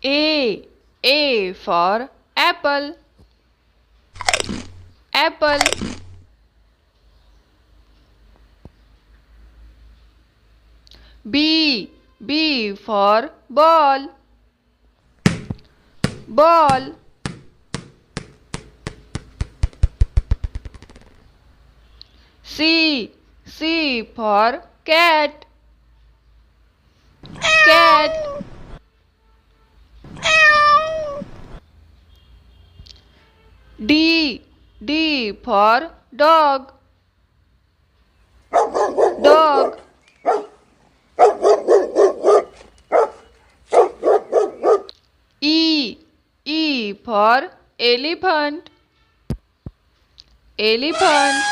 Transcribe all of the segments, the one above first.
A for apple. Apple. B for ball. Ball. C for cat. Cat. D for dog. Dog. E for elephant. Elephant.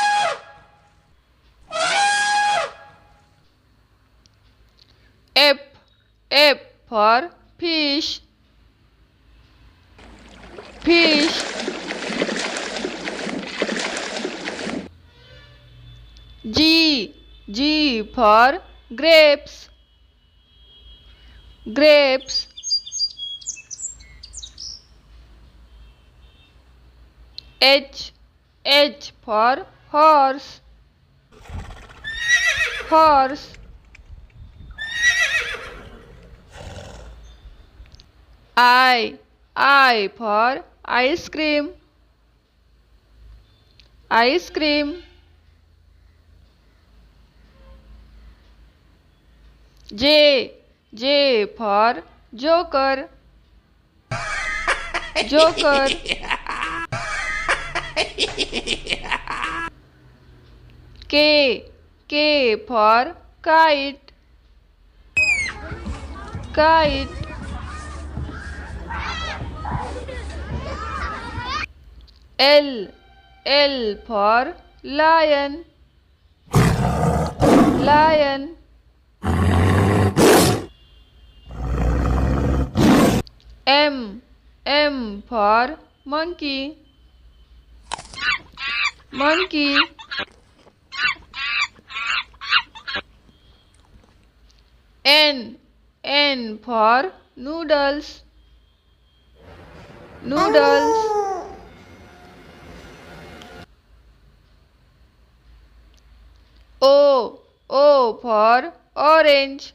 F for fish. Fish. G for grapes. Grapes. H for horse. Horse. I for ice cream. Ice cream. J for joker. Joker. K for kite. Kite. L for lion. Lion. M for monkey. Monkey. N for noodles. Noodles. O for orange.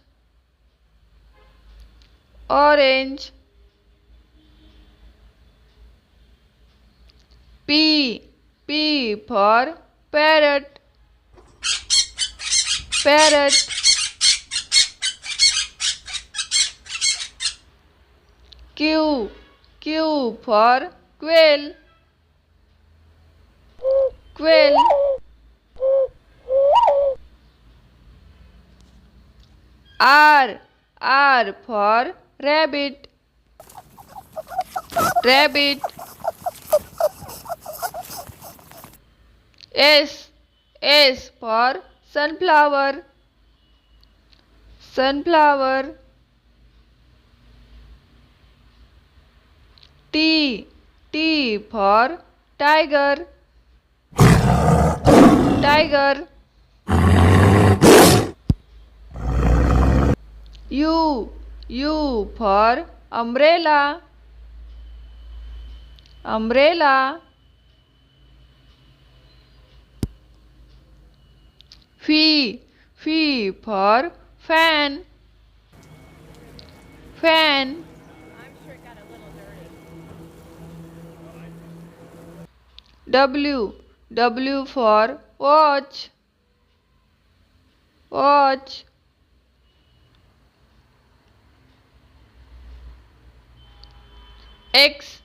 Orange. P for parrot. Parrot. Q for quail. Quail. R for rabbit. Rabbit. S for sunflower. Sunflower. T for tiger. Tiger. U for umbrella. Umbrella. F for fan. Fan. I'm sure it got a little dirty. W for watch. Watch. X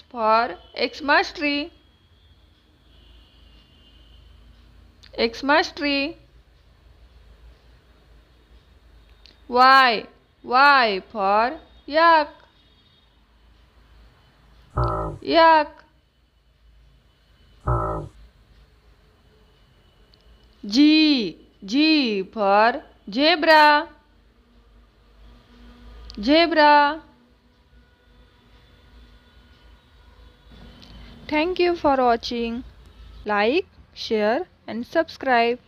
for Xmas tree. Xmas tree. Y for yak. Yak. G for zebra. Zebra. Thank you for watching. Like, share and subscribe.